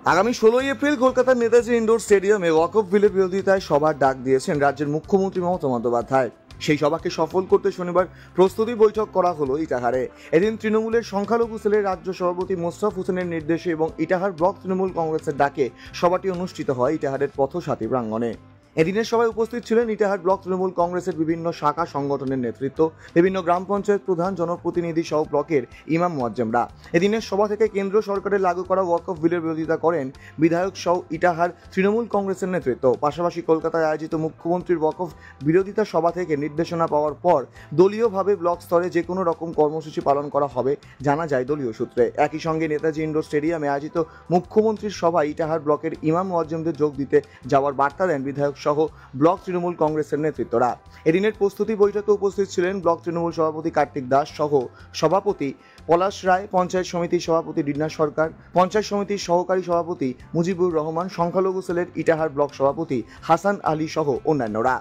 আগামী 16 এপ্রিল কলকাতার নেতাজি ইন্ডোর স্টেডিয়ামে ওয়াকফ বিলের বিরোধিতায় সভার ডাক দিয়েছেন রাজ্যের মুখ্যমন্ত্রী মমতা বন্দ্যোপাধ্যায়। সেই সভাকে সফল করতে শনিবার প্রস্তুতি বৈঠক করা হলো ইটাহারে। এদিন তৃণমূলের সংখ্যালঘু সেলের রাজ্য সভাপতি মোস্তাফ হোসেনের নির্দেশে এবং ইটাহার ব্লক তৃণমূল কংগ্রেসের ডাকে সভাটি অনুষ্ঠিত হয় ইটাহারের পথসাথী প্রাঙ্গণে। এদিনের সভায় উপস্থিত ছিলেন ইটাহার ব্লক তৃণমূল কংগ্রেসের বিভিন্ন শাখা সংগঠনের নেতৃত্ব, বিভিন্ন গ্রাম পঞ্চায়েত প্রধান, জনপ্রতিনিধি সহ ব্লকের ইমাম মুয়াজ্জেমরা। এদিনের সভা থেকে কেন্দ্র সরকারের লাগু করা ওয়াকফ বিলের বিরোধিতা করেন বিধায়ক সহ ইটাহার তৃণমূল কংগ্রেসের নেতৃত্ব। পাশাপাশি কলকাতায় আয়োজিত মুখ্যমন্ত্রীর ওয়াকফ বিরোধিতা সভা থেকে নির্দেশনা পাওয়ার পর দলীয়ভাবে ব্লক স্তরে যে কোনো রকম কর্মসূচি পালন করা হবে জানা যায় দলীয় সূত্রে। একই সঙ্গে নেতাজি ইন্ডোর স্টেডিয়ামে আয়োজিত মুখ্যমন্ত্রীর সভায় ইটাহার ব্লকের ইমাম মুয়াজ্জেমদের যোগ দিতে যাওয়ার বার্তা দেন বিধায়ক সহ ব্লক তৃণমূল কংগ্রেসের নেতৃত্বরা। এদিনের প্রস্তুতি বৈঠকে উপস্থিত ছিলেন ব্লক তৃণমূল সভাপতি কার্তিক দাস সহ সভাপতি পলাশ রায়, পঞ্চায়েত সমিতির সভাপতি ডিনা সরকার, পঞ্চায়েত সমিতির সহকারী সভাপতি মুজিবুর রহমান, সংখ্যালঘু সেলের ইটাহার ব্লক সভাপতি হাসান আলী সহ অন্যান্যরা।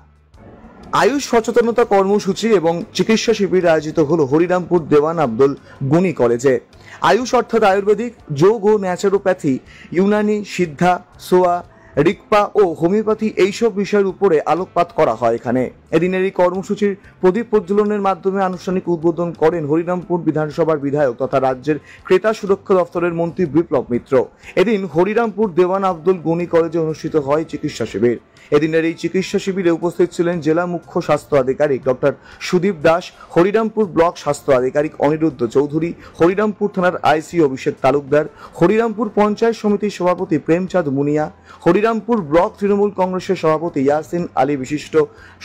আয়ুষ সচেতনতা কর্মসূচি এবং চিকিৎসা শিবির আয়োজিত হলো হরিরামপুর দেওয়ান আব্দুল গনি কলেজে। আয়ুষ অর্থাৎ আয়ুর্বেদিক, যোগ ও ন্যাচারোপ্যাথি, ইউনানি, সিদ্ধা, সোয়া, রিকপা ও হোমিওপ্যাথি এইসব বিষয়ের উপরে আলোকপাত করা হয় এখানে। এদিনের এই কর্মসূচির প্রদীপ প্রজ্বলনের মাধ্যমে আনুষ্ঠানিক উদ্বোধন করেন হরিরামপুর বিধানসভার বিধায়ক তথা রাজ্যের ক্রেতা সুরক্ষা দপ্তরের মন্ত্রী বিপ্লব মিত্র। এদিন হরিরামপুর দেওয়ান আব্দুল গনি কলেজে অনুষ্ঠিত হয় চিকিৎসা শিবির। এদিনের এই চিকিৎসা শিবিরে উপস্থিত ছিলেন জেলা মুখ্য স্বাস্থ্য আধিকারিক ডক্টর সুদীপ দাস, হরিরামপুর ব্লক স্বাস্থ্য আধিকারিক অনিরুদ্ধ চৌধুরী, হরিরামপুর থানার আইসি অভিষেক তালুকদার, হরিরামপুর পঞ্চায়েত সমিতির সভাপতি প্রেমচাঁদ মুনিয়া, হরিরামপুর ব্লক তৃণমূল কংগ্রেসের সভাপতি ইয়াসিন আলী, বিশিষ্ট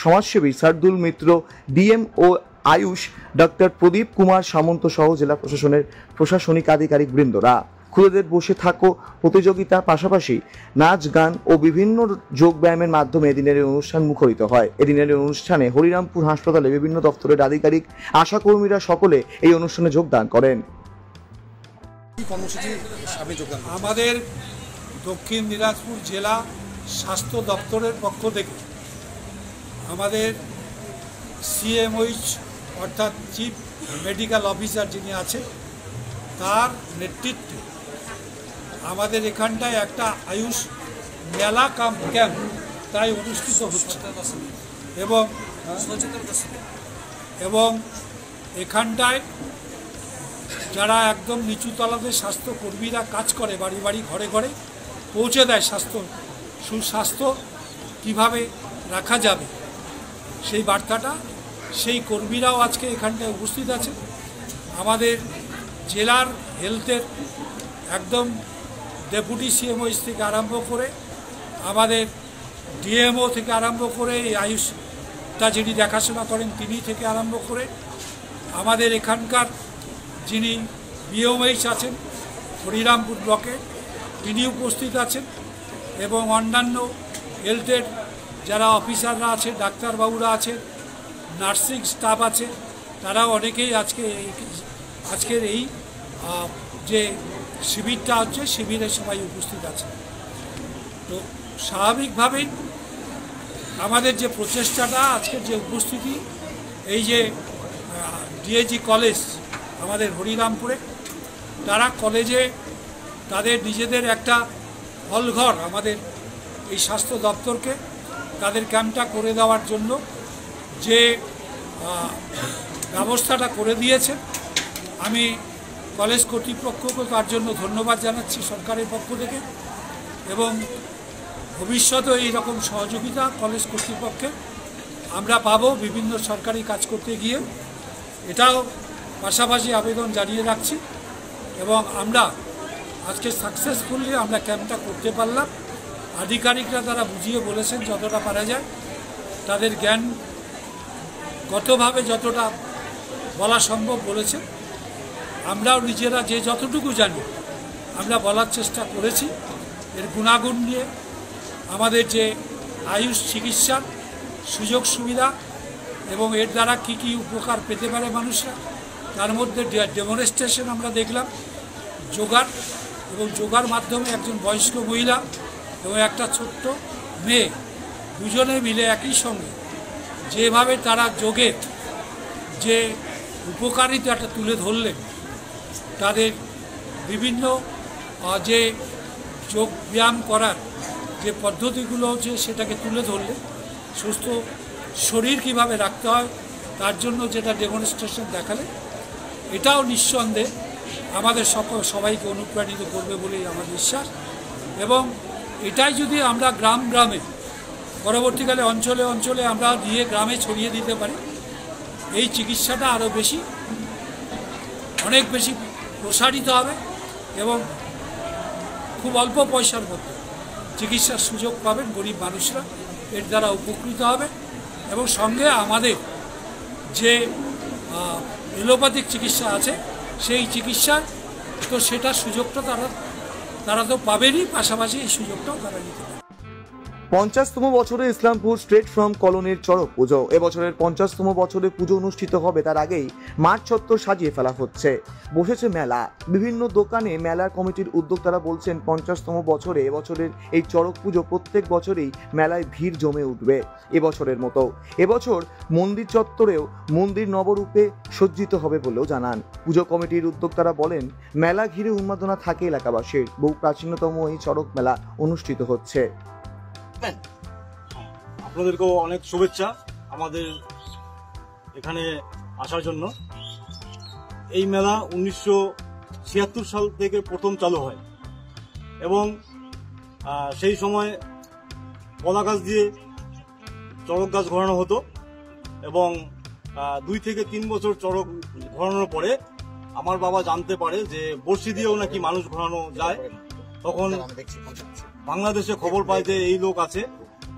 সমাজসেবী শার্দুল মিত্র, ডিএম ও আয়ুষ ডক্টর প্রদীপ কুমার সামন্ত সহ জেলা প্রশাসনের প্রশাসনিক আধিকারিক বৃন্দরা। খুদেদের বসে থাকো প্রতিযোগিতা, পাশাপাশি নাচ, গান ও বিভিন্ন যোগ ব্যায়ামের মাধ্যমে এদিনের এই অনুষ্ঠান মুখরিত হয়। এদিনের এই অনুষ্ঠানে হরিরামপুর হাসপাতালে বিভিন্ন দপ্তরের আধিকারিক, আশাকর্মীরা সকলে এই অনুষ্ঠানে যোগদান করেন। আমাদের দক্ষিণ দিনাজপুর জেলা স্বাস্থ্য দপ্তরের পক্ষ থেকে আমাদের সিএমওইচ অর্থাৎ চিফ মেডিকেল অফিসার যিনি আছেন তার নেতৃত্বে আমাদের এখানটায় একটা আয়ুষ মেলা ক্যাম্প তাই অনুষ্ঠিত হচ্ছে এবং এখানটায় যারা একদম নিচু তলাতে স্বাস্থ্যকর্মীরা কাজ করে, বাড়ি বাড়ি ঘরে ঘরে পৌঁছে দেয় সুস্বাস্থ্য কীভাবে রাখা যাবে সেই বার্তাটা, সেই কর্মীরাও আজকে এখানটায় উপস্থিত আছে। আমাদের জেলার হেলথের একদম ডেপুটি সিএমওইচ থেকে আরম্ভ করে আমাদের ডিএমও থেকে আরম্ভ করে এই আয়ুষটা যিনি দেখাশোনা করেন তিনি থেকে আরম্ভ করে আমাদের এখানকার যিনি বিএমওইচ আছেন হরিরামপুর ব্লকে তিনি উপস্থিত আছেন এবং অন্যান্য হেলথের যারা অফিসাররা আছে, ডাক্তারবাবুরা আছে, নার্সিং স্টাফ আছে, তারা অনেকেই আজকের এই যে শিবিরটা হচ্ছে শিবিরে সবাই উপস্থিত আছে। তো স্বাভাবিকভাবেই আমাদের যে প্রচেষ্টাটা, আজকের যে উপস্থিতি, এই যে ডিএজি কলেজ আমাদের হরিরামপুরে, তারা কলেজে তাদের নিজেদের একটা হলঘর আমাদের এই স্বাস্থ্য দপ্তরকে তাদের ক্যাম্পটা করে দেওয়ার জন্য যে ব্যবস্থাটা করে দিয়েছে, আমি কলেজ কর্তৃপক্ষকে তার জন্য ধন্যবাদ জানাচ্ছি সরকারের পক্ষ থেকে। এবং ভবিষ্যতেও এইরকম সহযোগিতা কলেজ কর্তৃপক্ষে আমরা পাবো বিভিন্ন সরকারি কাজ করতে গিয়ে, এটাও পাশাপাশি আবেদন জানিয়ে রাখছি। এবং আমরা আজকে সাকসেসফুলি আমরা ক্যাম্পটা করতে পারলাম। আধিকারিকরা তারা বুঝিয়ে বলেছেন যতটা পারা যায়, তাদের জ্ঞানগতভাবে যতটা বলা সম্ভব বলেছে। আমরাও নিজেরা যে যতটুকু জানি আমরা বলার চেষ্টা করেছি এর গুণাগুণ নিয়ে, আমাদের যে আয়ুষ চিকিৎসার সুযোগ সুবিধা এবং এর দ্বারা কি কি উপকার পেতে পারে মানুষরা, তার মধ্যে ডেমনস্ট্রেশন আমরা দেখলাম যোগার, এবং যোগার মাধ্যমে একজন বয়স্ক মহিলা এবং একটা ছোট্ট মেয়ে দুজনে মিলে একই সঙ্গে যেভাবে তারা যোগের যে উপকারিতাটা তুলে ধরলেন, তাদের বিভিন্ন যে যোগ ব্যায়াম করার যে পদ্ধতিগুলো হচ্ছে সেটাকে তুলে ধরলে সুস্থ শরীর কিভাবে রাখতে হয় তার জন্য যেটা ডেমনস্ট্রেশন দেখালে এটাও নিঃসন্দেহে আমাদের সবাইকে অনুপ্রাণিত করবে বলেই আমার বিশ্বাস। এবং এটাই যদি আমরা গ্রামে পরবর্তীকালে অঞ্চলে অঞ্চলে আমরা দিয়ে গ্রামে ছড়িয়ে দিতে পারি, এই চিকিৎসাটা আরও অনেক বেশি প্রসারিত হবে এবং খুব অল্প পয়সার মধ্যে চিকিৎসার সুযোগ পাবেন গরিব মানুষরা, এর দ্বারা উপকৃত হবে। এবং সঙ্গে আমাদের যে এলোপ্যাথিক চিকিৎসা আছে সেই চিকিৎসার তো সেটার সুযোগটা তারা তো পাবেনই, পাশাপাশি এই সুযোগটাও তারা নিতে পারে। 50তম বছরে ইসলামপুর স্ট্রেট ফ্রম কলোনির চড়ক পুজো। এবছরের 50তম বছরে পুজো অনুষ্ঠিত হবে তার আগেই মাঠ চত্বর সাজিয়ে ফেলা হচ্ছে। বসেছে মেলা, বিভিন্ন দোকানে মেলার কমিটির উদ্যোক্তারা বলছেন 50তম বছরে এবছরের এই চড়ক পুজো প্রত্যেক বছরেই মেলায় ভিড় জমে উঠবে এবছরের মতো। এবছর মন্দির চত্বরেও মন্দির নবরূপে সজ্জিত হবে বলেও জানান পুজো কমিটির উদ্যোক্তারা। বলেন মেলা ঘিরে উন্মাদনা থাকে এলাকাবাসীর, বহু প্রাচীনতম এই চড়ক মেলা অনুষ্ঠিত হচ্ছে। আপনাদেরকেও অনেক শুভেচ্ছা আমাদের এখানে আসার জন্য। এই মেলা 1976 সাল থেকে প্রথম চালু হয় এবং সেই সময় কলা গাছ দিয়ে চড়ক গাছ ঘোরানো হতো এবং 2 থেকে 3 বছর চড়ক ঘোরানোর পরে আমার বাবা জানতে পারে যে বড়শি দিয়েও নাকি মানুষ ঘোরানো যায়। তখন বাংলাদেশে খবর পায় যে এই লোক আছে,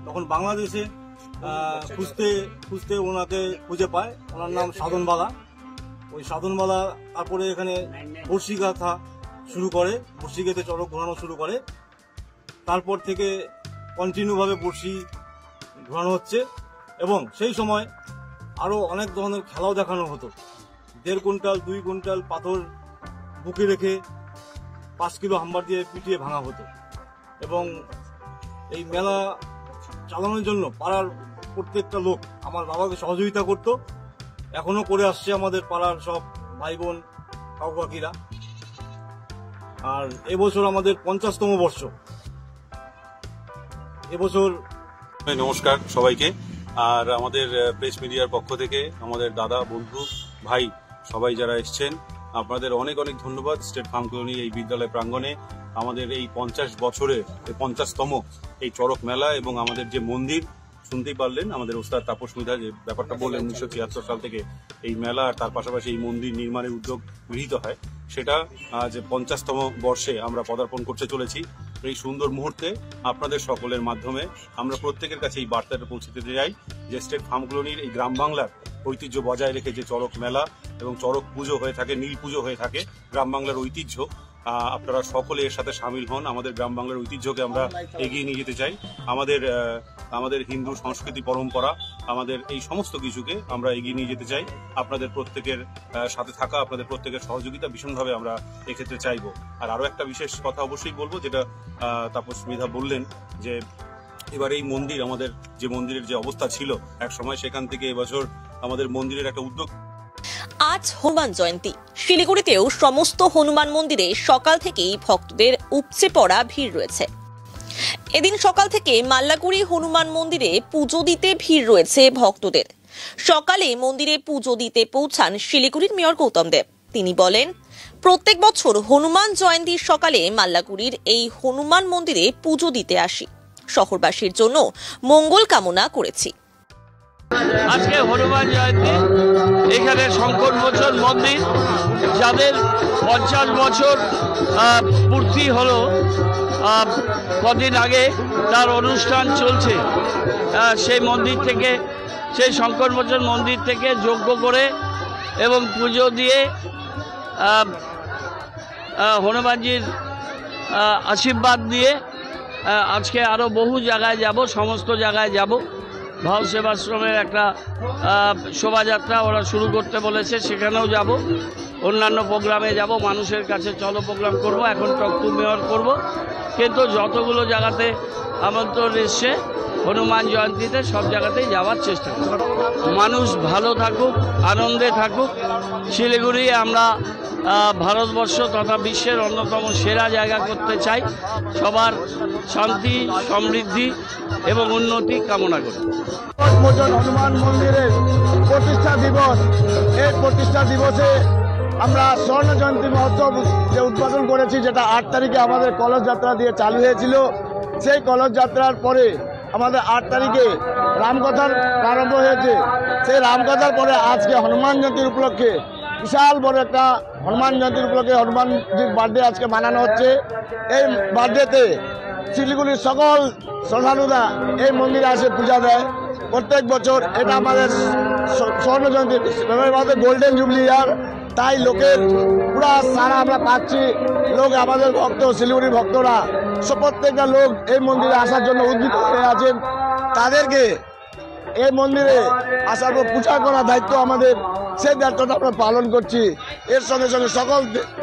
তখন বাংলাদেশে খুঁজতে খুঁজতে ওনাকে খুঁজে পায়। ওনার নাম সাধনবালা। ওই সাধনবালা তারপরে এখানে বড়শি গাঁথা শুরু করে, বড়শি গেঁথে চড়ক ঘোরানো শুরু করে। তারপর থেকে কন্টিনিউভাবে বড়শি ঘোরানো হচ্ছে এবং সেই সময় আরও অনেক ধরনের খেলাও দেখানো হতো। 1.5 কুইন্টাল 2 কুইন্টাল পাথর বুকে রেখে 5 কিলো হাম্বার দিয়ে পিটিয়ে ভাঙা হতো এবং এই মেলা চালানোর জন্য পাড়ার প্রত্যেকটা লোক আমার বাবাকে সহযোগিতা করত, এখনো করে আসছে আমাদের পাড়ার সব ভাই বোন কাকুকাকিরা। আর এবছর আমাদের 50তম বর্ষ। এবছর নমস্কার সবাইকে। আর আমাদের প্রেস মিডিয়ার পক্ষ থেকে আমাদের দাদা, বন্ধু, ভাই সবাই যারা এসছেন আপনাদের অনেক অনেক ধন্যবাদ। স্টেট ফার্ম কলোনি এই বিদ্যালয় প্রাঙ্গণে আমাদের এই 50 বছরের 50তম এই চড়ক মেলা এবং আমাদের যে মন্দির শুনতেই পারলেন আমাদের ওস্তাদ তাপস মৃধা যে ব্যাপারটা বললেন 1976 সাল থেকে এই মেলা আর তার পাশাপাশি এই মন্দির নির্মাণের উদ্যোগ গৃহীত হয়, সেটা আজ 50তম বর্ষে আমরা পদার্পণ করতে চলেছি। এই সুন্দর মুহূর্তে আপনাদের সকলের মাধ্যমে আমরা প্রত্যেকের কাছে এই বার্তাটা পৌঁছে দিতে চাই যে স্টেট ফার্ম কলোনির এই গ্রাম বাংলার ঐতিহ্য বজায় রেখে যে চড়ক মেলা এবং চড়ক পুজো হয়ে থাকে, নীল পুজো হয়ে থাকে, গ্রাম বাংলার ঐতিহ্য, আপনারা সকলে এর সাথে সামিল হন। আমাদের গ্রাম বাংলার ঐতিহ্যকে আমরা এগিয়ে নিয়ে যেতে চাই। আমাদের হিন্দু সংস্কৃতি, পরম্পরা, আমাদের এই সমস্ত কিছুকে আমরা এগিয়ে নিয়ে যেতে চাই। আপনাদের প্রত্যেকের সাথে থাকা, আপনাদের প্রত্যেকের সহযোগিতা ভীষণভাবে আমরা এক্ষেত্রে চাইবো। আর আরো একটা বিশেষ কথা অবশ্যই বলবো, যেটা তাপস মৃধা বললেন যে এবার এই মন্দির, আমাদের যে মন্দিরের যে অবস্থা ছিল এক সময়, সেখান থেকে এবছর আমাদের মন্দিরের একটা উদ্যোগ। আজ হনুমান জয়ন্তী। শিলিগুড়িতেও সমস্ত হনুমান মন্দিরে সকাল থেকেই ভক্তদের উপচে পড়া ভিড় রয়েছে। এদিন সকাল থেকে মাল্লাগুড়ি হনুমান মন্দিরে পুজো দিতে ভিড় রয়েছে ভক্তদের। সকালে মন্দিরে পুজো দিতে পৌঁছান শিলিগুড়ির মেয়র গৌতম দেব। তিনি বলেন, প্রত্যেক বছর হনুমান জয়ন্তীর সকালে মাল্লাগুড়ির এই হনুমান মন্দিরে পুজো দিতে আসি। শহরবাসীর জন্য মঙ্গল কামনা করেছি। আজকে হনুমান জয়ন্তী, এখানে শঙ্কর মোচন মন্দির, যাদের 50 বছর পূর্তি হলো কদিন আগে, তার অনুষ্ঠান চলছে। সেই মন্দির থেকে, সেই শঙ্কর মোচন মন্দির থেকে যজ্ঞ করে এবং পুজো দিয়ে হনুমানজির আশীর্বাদ দিয়ে আজকে আরও বহু জায়গায় যাব, সমস্ত জায়গায় যাব। ভাব সেবাশ্রমের একটা শোভাযাত্রা ওরা শুরু করতে বলেছে, সেখানেও যাব। অন্যান্য প্রোগ্রামে যাব, মানুষের কাছে চলো প্রোগ্রাম করব, এখন টক টু মেয়র করব। কিন্তু যতগুলো জায়গাতে আমন্ত্রণ এসছে হনুমান জয়ন্তীতে সব জায়গাতেই যাওয়ার চেষ্টা করব। মানুষ ভালো থাকুক, আনন্দে থাকুক। শিলিগুড়ি আমরা ভারতবর্ষ তথা বিশ্বের অন্যতম সেরা জায়গা করতে চাই। সবার শান্তি, সমৃদ্ধি এবং উন্নতি কামনা করি। হনুমান মন্দিরের প্রতিষ্ঠা দিবস, এই প্রতিষ্ঠা দিবসে আমরা স্বর্ণ জয়ন্তী মহোৎসব যে উদ্বোধন করেছি, যেটা 8 তারিখে আমাদের কলস যাত্রা দিয়ে চালু হয়েছিল। সেই কলস যাত্রার পরে আমাদের 8 তারিখে রামকথার প্রারম্ভ হয়েছে। সেই রামকথার পরে আজকে হনুমান জয়ন্তীর উপলক্ষে বিশাল বড় একটা হনুমান জয়ন্তীর উপলক্ষে হনুমানজির বার্থডে আজকে মানানো হচ্ছে। এই বার্থডেতে শিলিগুড়ির সকল শ্রদ্ধালুরা এই মন্দিরে আসে পূজা দেয় প্রত্যেক বছর। এটা আমাদের স্বর্ণ জয়ন্তী, আমাদের গোল্ডেন জুবলি ইয়ার। তাই লোকের পুরা সারা আমরা পাচ্ছি। লোক আমাদের ভক্ত, শিলিগুড়ির ভক্তরা প্রত্যেকটা লোক এই মন্দিরে আসার জন্য উদ্যত হয়ে আছেন। তাদেরকে এই মন্দিরে আসার পর পূজা করার দায়িত্ব আমাদের, সেই দায়িত্বটা আমরা পালন করছি। এর সঙ্গে সঙ্গে সকল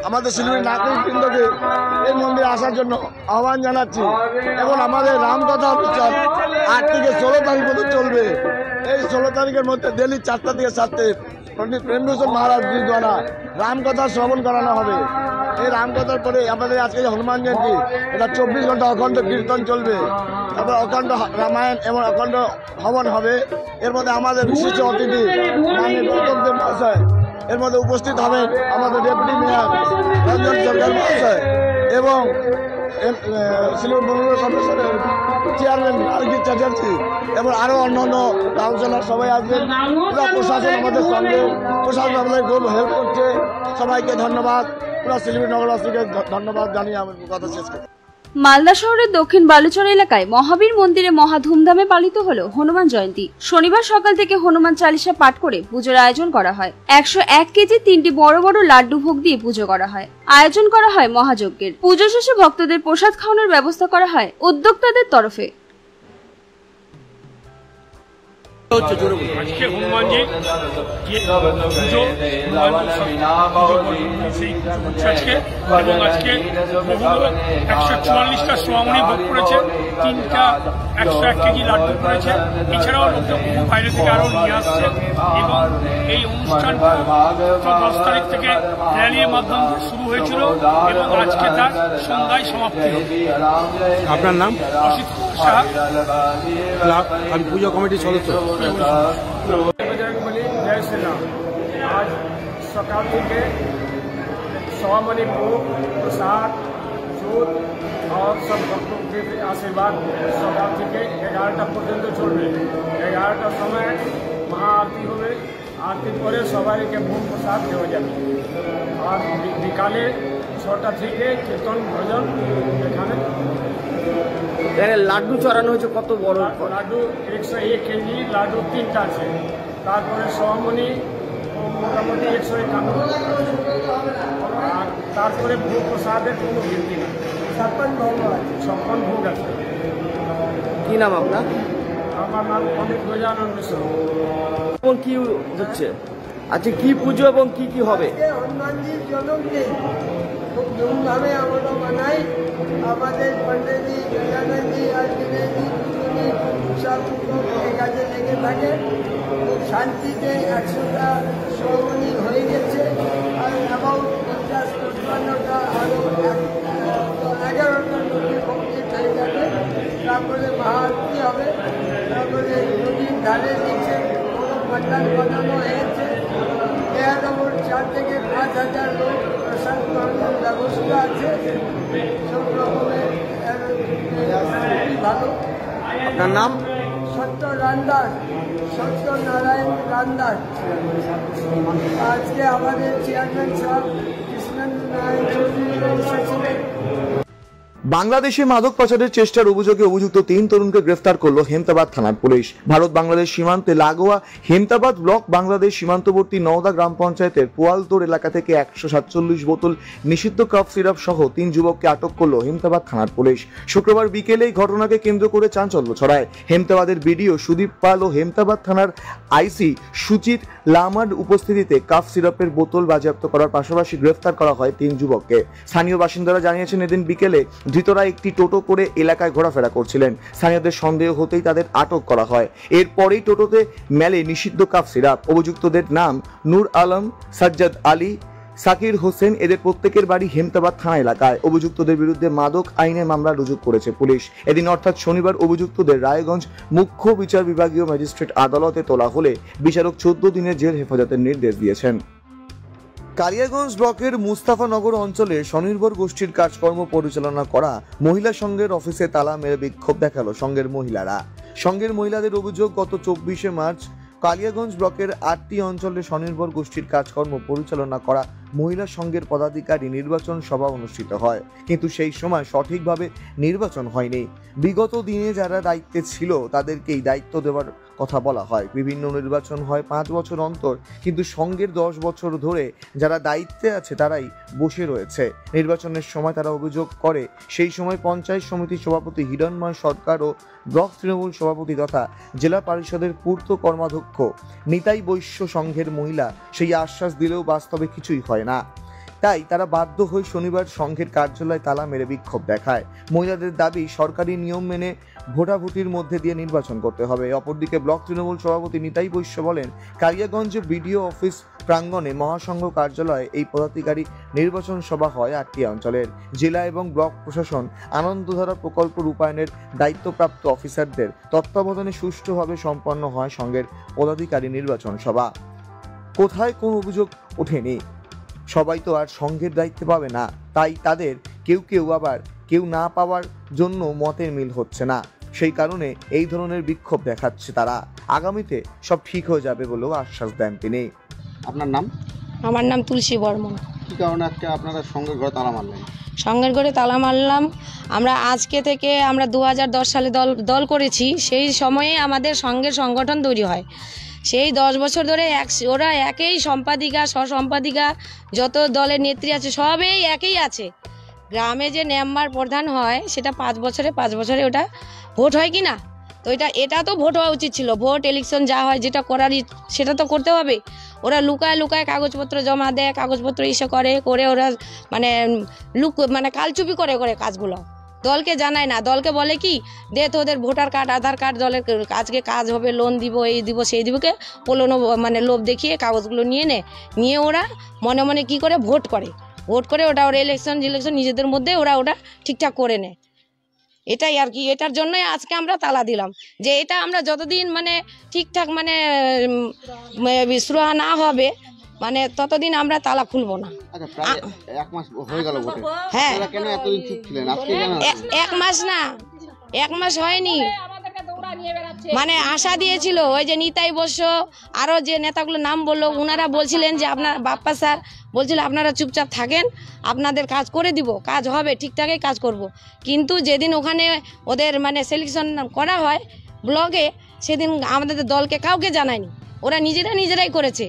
আমাদের শিলিগুড়ির নাগরিকবৃন্দকে এই মন্দিরে আসার জন্য আহ্বান জানাচ্ছি। এবং আমাদের রামকথা অনুষ্ঠান 8 থেকে 16 তারিখ পর্যন্ত চলবে। এই 16 তারিখের মধ্যে দিল্লি 4টা থেকে 7টে পণ্ডিত প্রেমভূষণ মহারাজজি দ্বারা রামকথা শ্রবণ করানো হবে। এই রামকথার পরে আমাদের আজকে হনুমান জয়ন্তী, এটা 24 ঘন্টা অখণ্ড কীর্তন চলবে। তারপর অখণ্ড রামায়ণ এবং অখণ্ড হবন হবে। এর মধ্যে আমাদের বিশিষ্ট অতিথি মাননীয় গৌতম দেব মহাশয়, এর মধ্যে উপস্থিত হবেন আমাদের ডেপুটি মেয়র রঞ্জন সরকার মহাশয় এবং শিলিগুড়ি মন্ডল কমিশনের চেয়ারম্যান আরকি চ্যাটার্জি এবং আরও অন্যান্য কাউন্সিলর সবাই আসবেন। পুরো প্রশাসন আমাদের সঙ্গে, প্রশাসন আমাদের খুব হেল্প করছে। সবাইকে ধন্যবাদ, পুরো শিলিগুড়ি নগরবাসীকে ধন্যবাদ জানিয়ে আমি কথা শেষ করি। মালদা শহরের দক্ষিণ বালুচর এলাকায় মহাবীর মন্দিরে মহা ধুমধামে পালিত হলো হনুমান জয়ন্তী। শনিবার সকাল থেকে হনুমান চালিসা পাঠ করে পুজোর আয়োজন করা হয়। 101 কেজি 3টি বড় বড় লাড্ডু ভোগ দিয়ে পুজো করা হয়। আয়োজন করা হয় মহাযজ্ঞের। পুজো শেষে ভক্তদের প্রসাদ খাওয়ানোর ব্যবস্থা করা হয় উদ্যোক্তাদের তরফে। আজকে হনুমানজি পুজো আজকে এবং আজকে 144টা সোয়ামণি ভোগ করেছে, 3টা 101 কেজি লাড্ডু করেছে। এছাড়াও লোকজন বাইরে থেকে আরো নিয়ে আসছে এবং এই অনুষ্ঠান 10 তারিখ থেকে র্যালির মাধ্যমে শুরু হয়েছিল এবং আজকে তার সন্ধ্যায় সমাপ্তি হবে। আপনার নাম? অসিত শাহ, আমি পূজা কমিটির সদস্য। জয় শ্রীরাম। আজ সকাল থেকে সোয়ামণি ভোগ, প্রসাদ, জোত और सब भक्तों के आशीर्वाद सकाल থেকে 11টা পর্যন্ত চলবে। 11টার সময় মহাআরতি হবে। আরতির পরে সবাইকে ভোগ প্রসাদ দেওয়া যাবে। আর বিকালে 6টা থেকে কীর্তন ভজন এখানে। লাড্ডু চড়ানো হয়েছে কত বড়? লাড্ডু 101 কেজি লাড্ডু 3টা আছে। তারপরে সোয়ামণি মোটামুটি 151। আর তারপরে ভোগ প্রসাদের কোনো গিনতি নেই। 56 ভোগ আছে। কি নাম আপনার? আমার নাম পণ্ডিত গজানন মিশ্র। এবং কি হচ্ছে আজকে, কি পুজো এবং কি কি হবে? হনুমানজির জন্মদিন খুব ধুমধামে আমরা মানাই। আমাদের পণ্ডিতজি, গজাননজি আর দিনেশজি সব এই কাজে লেগে থাকে। খুব শান্তিতে 100টা সোয়ামণি হয়ে গেছে। আর অ্যাবাউট 50-55টা আরও 11টা নদী কমপ্লিট হয়ে যাবে। তারপরে মহাআরতি হবে। তারপরে নদীর ধারে নিচে কোনো পান্ডাল বানানো হয়েছে। 4 থেকে 5,000 লোক প্রসাদ গ্রহণের ব্যবস্থা আছে। সব রকমের ভালো। আপনার নাম? সত্যনারায়ণ রান্দার। আজকে আমাদের চেয়ারম্যান সাহেব কৃষ্ণেন্দ্র নারায়ণ চৌধুরী এসেছিলেন। বাংলাদেশে মাদক পাচারের চেষ্টার অভিযোগে অভিযুক্ত 3 তরুণকে গ্রেফতার করল হেমতাবাদ থানার পুলিশ। ভারত বাংলাদেশ সীমান্তে লাগোয়া হেমতাবাদ ব্লক বাংলাদেশ সীমান্তবর্তী নওদা গ্রাম পঞ্চায়েতের পোয়ালতোড় এলাকা থেকে 147 বোতল নিষিদ্ধ কাপ সিরাপ সহ 3 যুবককে আটক করল হেমতাবাদ থানার পুলিশ। শুক্রবার বিকেলে এই ঘটনাকে কেন্দ্র করে চাঞ্চল্য ছড়ায়। হেমতাবাদের বিডিও সুদীপ পাল ও হেমতাবাদ থানার আইসি সুচিত লামার উপস্থিতিতে কাপ সিরাপের বোতল বাজেয়াপ্ত করার পাশাপাশি গ্রেফতার করা হয় 3 যুবককে। স্থানীয় বাসিন্দারা জানিয়েছেন, এদিন বিকেলে ধৃতরা একটি টোটো করে এলাকায় ঘোরাফেরা করছিলেন। স্থানীয়দের সন্দেহ হতেই তাদের আটক করা হয়। এরপরেই টোটোতে মেলে নিষিদ্ধ কাফ সিরাপ। অভিযুক্তদের নাম নূর আলম, সাজ্জাদ আলী, সাকির হোসেন। এদের প্রত্যেকের বাড়ি হেমতাবাদ থানা এলাকায়। অভিযুক্তদের বিরুদ্ধে মাদক আইনে মামলা রুজু করেছে পুলিশ। এদিন অর্থাৎ শনিবার অভিযুক্তদের রায়গঞ্জ মুখ্য বিচার বিভাগীয় ম্যাজিস্ট্রেট আদালতে তোলা হলে বিচারক 14 দিনের জেল হেফাজতের নির্দেশ দিয়েছেন। কালিয়াগঞ্জ ব্লকের মুস্তাফানগর অঞ্চলে স্বনির্ভর গোষ্ঠীর কাজকর্ম পরিচালনা করা মহিলা সংঘের অফিসে তালা মেরে বিক্ষোভ দেখালো সংঘের মহিলারা। সংঘের মহিলাদের অভিযোগ, গত 24শে মার্চ কালিয়াগঞ্জ ব্লকের 8টি অঞ্চলে স্বনির্ভর গোষ্ঠীর কাজকর্ম পরিচালনা করা মহিলা সংঘের পদাধিকারী নির্বাচন সভা অনুষ্ঠিত হয়, কিন্তু সেই সময় সঠিকভাবে নির্বাচন হয়নি। বিগত দিনে যারা দায়িত্বে ছিল তাদেরকেই দায়িত্ব দেওয়ার কথা বলা হয়। বিভিন্ন নির্বাচন হয় 5 বছর অন্তর, কিন্তু সংঘের 10 বছর ধরে যারা দায়িত্বে আছে তারাই বসে রয়েছে। নির্বাচনের সময় তারা অভিযোগ করে সেই সময় পঞ্চায়েত সমিতির সভাপতি হিরণময় সরকার ও ব্লক তৃণমূল সভাপতি তথা জেলা পরিষদের পূর্ত কর্মাধ্যক্ষ নিতাই বৈশ্য সংঘের মহিলা সেই আশ্বাস দিলেও বাস্তবে কিছুই হয় না। তাই তারা বাধ্য হয়ে শনিবার সংঘের কার্যালয়ে তালা মেরে বিক্ষোভ দেখায়। মহিলাদের দাবি, সরকারি নিয়ম মেনে ভোটাভুটির মধ্যে দিয়ে নির্বাচন করতে হবে। অপরদিকে ব্লক তৃণমূল সভাপতি নিতাই বৈশ্য বলেন, কালিয়াগঞ্জে বিডিও অফিস প্রাঙ্গণে মহাসংঘ কার্যালয়ে এই পদাধিকারী নির্বাচন সভা হয় 8টি অঞ্চলের। জেলা এবং ব্লক প্রশাসন আনন্দধারা প্রকল্প রূপায়ণের দায়িত্বপ্রাপ্ত অফিসারদের তত্ত্বাবধানে সুষ্ঠুভাবে সম্পন্ন হয় সংঘের পদাধিকারী নির্বাচন সভা। কোথায় কোন অভিযোগ ওঠেনি। সবাই তো আর সংঘের দায়িত্ব পাবে না, তাই তাদের কেউ আবার কেউ না পাওয়ার জন্য মতের মিল হচ্ছে না। সেই কারণে এই ধরনের বিক্ষোভ দেখাচ্ছে তারা। আগামীতে সব ঠিক হয়ে যাবে বলেও আশ্বাস দেন তিনি। আপনার নাম? আমার নাম তুলসী বর্মন। কি কারণে আজকে আপনারা সংঘের ঘরে তালা মারলেন? সংঘের ঘরে তালা মারলাম আমরা আজকে থেকে, আমরা 2010 সালে দল করেছি। সেই সময়ে আমাদের সংঘের সংগঠন তৈরি হয়। সেই 10 বছর ধরে ওরা একই সম্পাদিকা সহসম্পাদিকা যত দলের নেত্রী আছে সবই একই আছে। গ্রামে যে মেম্বার প্রধান হয় সেটা 5 বছরে ওটা ভোট হয় কি না, তো এটা তো ভোট হওয়া উচিত ছিল। ভোট ইলেকশন যা হয় যেটা করারই সেটা তো করতে হবে। ওরা লুকায় কাগজপত্র জমা দেয়, কাগজপত্র ইস্যু করে ওরা মানে কালচুপি করে কাজগুলো দলকে জানায় না। দলকে বলে কি, দে তোদের ভোটার কার্ড আধার কার্ড, দলের আজকে কাজ হবে, লোন দিব, এই দিব সেই দিবকে পোলোনো মানে লোভ দেখিয়ে কাগজগুলো নিয়ে ওরা মনে মনে কি করে ভোট করে ওটা ইলেকশন নিজেদের মধ্যে ওটা ঠিকঠাক করে নেয়। এটাই আর কি। এটার জন্যই আজকে আমরা তালা দিলাম, যে এটা আমরা যতদিন মানে ঠিকঠাক মানে সুরাহা না হবে মানে ততদিন আমরা তালা খুলবো না। আচ্ছা, প্রায় 1 মাস হয়ে গেল ভোটে। হ্যাঁ, আপনারা কেন এতদিন চুপ ছিলেন? আজকে কেন? 1 মাস না, 1 মাস হয়নি। মানে আশা দিয়েছিল ওই যে নিতাই বৈশ্য আরো যে নেতাগুলো নাম বললো, ওনারা বলছিলেন যে আপনার বাপ্পা স্যার বলছিল আপনারা চুপচাপ থাকেন, আপনাদের কাজ করে দিব, কাজ হবে, ঠিকঠাকই কাজ করব। কিন্তু যেদিন ওখানে ওদের মানে সিলেকশন করা হয় ব্লকে, সেদিন আমাদের দলকে কাউকে জানায়নি, ওরা নিজেরাই করেছে।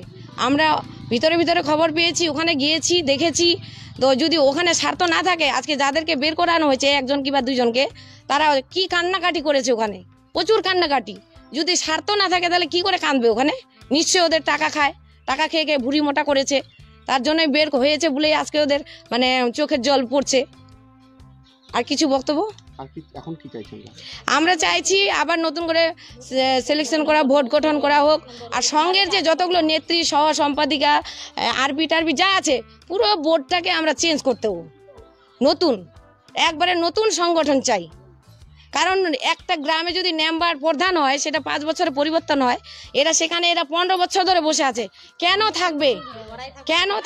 আমরা ভিতরে খবর পেয়েছি, ওখানে গিয়েছি, দেখেছি। তো যদি ওখানে স্বার্থ না থাকে, আজকে যাদেরকে বের করানো হয়েছে 1 জন কিংবা 2 জনকে, তারা কি কান্নাকাটি করেছে ওখানে, প্রচুর কান্নাকাটি। যদি স্বার্থ না থাকে তাহলে কি করে কাঁদবে ওখানে? নিশ্চয়ই ওদের টাকা খেয়ে ভুঁড়ি মোটা করেছে, তার জন্যই বের হয়েছে বলেই আজকে ওদের মানে চোখের জল পড়ছে। আর কিছু বক্তব্য? এখন কি চাইছেন? আমরা চাইছি আবার নতুন করে সিলেকশন করা, ভোট গঠন করা হোক। আর সংঘের যে যতগুলো নেত্রী সহ সম্পাদিকা আরবি যা আছে, পুরো বোর্ডটাকে আমরা চেঞ্জ করতে হোক, একবারে নতুন সংগঠন চাই। কারণ একটা গ্রামে যদি মেম্বার প্রধান হয় সেটা 5 বছরে পরিবর্তন হয়, সেখানে 15 বছর ধরে বসে আছে, কেন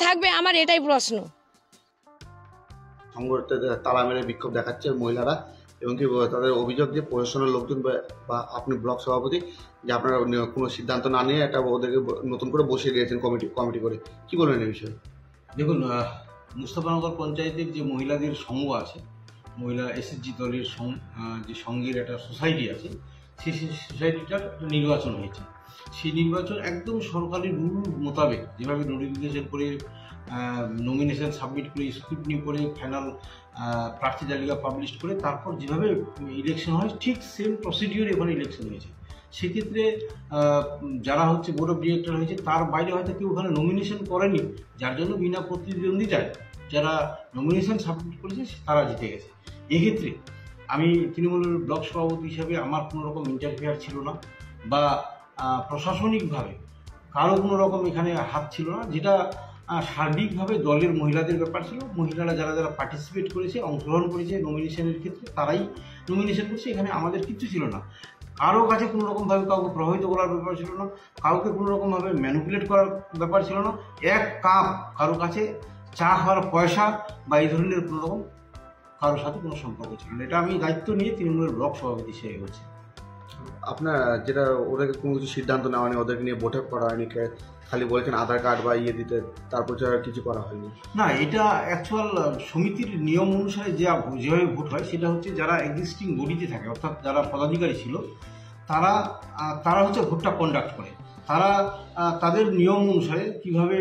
থাকবে আমার এটাই প্রশ্ন। সংগঠনতে তালা মেরে বিক্ষোভ দেখাচ্ছে মহিলারা, এবং কি তাদের অভিযোগ যে প্রশাসনের লোকজন বা আপনি ব্লক সভাপতি যে আপনারা কোনো সিদ্ধান্ত না নিয়ে একটা ওদেরকে নতুন করে বসিয়ে দিয়েছেন কমিটি করে। কি বলবেন এই বিষয়ে? দেখুন, মুস্তাফানগর পঞ্চায়েতের যে মহিলাদের সংঘ আছে, মহিলা এসএসজি দলের যে সংঘের একটা সোসাইটি আছে, সেই সোসাইটিটার নির্বাচন হয়েছে। সেই নির্বাচন একদম সরকারি রুল মোতাবেক, যেভাবে নোটিফিকেশন করে নমিনেশন সাবমিট করে স্ক্রুটনি করে ফাইনাল প্রার্থী তালিকা পাবলিশ করে তারপর যেভাবে ইলেকশন হয়, ঠিক সেম প্রসিডিওর এখানে ইলেকশন হয়েছে। সেক্ষেত্রে যারা হচ্ছে বোর্ড অফ ডিরেক্টর হয়েছে তার বাইরে হয়তো কেউ ওখানে নমিনেশন করেনি, যার জন্য বিনা প্রতিদ্বন্দ্বিতায় যারা নমিনেশন সাবমিট করেছে তারা জিতে গেছে। এক্ষেত্রে আমি তৃণমূলের ব্লক সভাপতি হিসাবে আমার কোনো রকম ইন্টারফেয়ার ছিল না, বা প্রশাসনিকভাবে কারো কোনো রকম এখানে হাত ছিল না। যেটা সার্বিকভাবে দলের মহিলাদের ব্যাপার ছিল। মহিলারা যারা যারা পার্টিসিপেট করেছে, অংশগ্রহণ করেছে নমিনেশনের ক্ষেত্রে, তারাই নমিনেশন করছে। এখানে আমাদের কিচ্ছু ছিল না। কারো কাছে কোনো রকমভাবে কাউকে প্রভাবিত করার ব্যাপার ছিল না, কাউকে কোনো রকমভাবে ম্যানিপুলেট করার ব্যাপার ছিল না। এক কাপ কারো কাছে চা খাওয়ার পয়সা বা এই ধরনের কোনো রকম কারোর সাথে কোনো সম্পর্ক ছিল না। এটা আমি দায়িত্ব নিয়ে তৃণমূলের ব্লক সভাপতি হিসেবে বলছি। আপনার যেটা ওদেরকে কোনো কিছু সিদ্ধান্ত নেওয়া হয়নি, ওদেরকে নিয়ে বৈঠক করা হয়নি, খালি বলেছেন আধার কার্ড বা ইয়ে দিতে, তারপর আর কিছু করা হয়নি? না, এটা অ্যাকচুয়াল সমিতির নিয়ম অনুসারে যেভাবে ভোট হয় সেটা হচ্ছে যারা এক্সিস্টিং বডিতে থাকে, অর্থাৎ যারা পদাধিকারী ছিল তারা হচ্ছে ভোটটা কন্ডাক্ট করে। তারা তাদের নিয়ম অনুসারে কিভাবে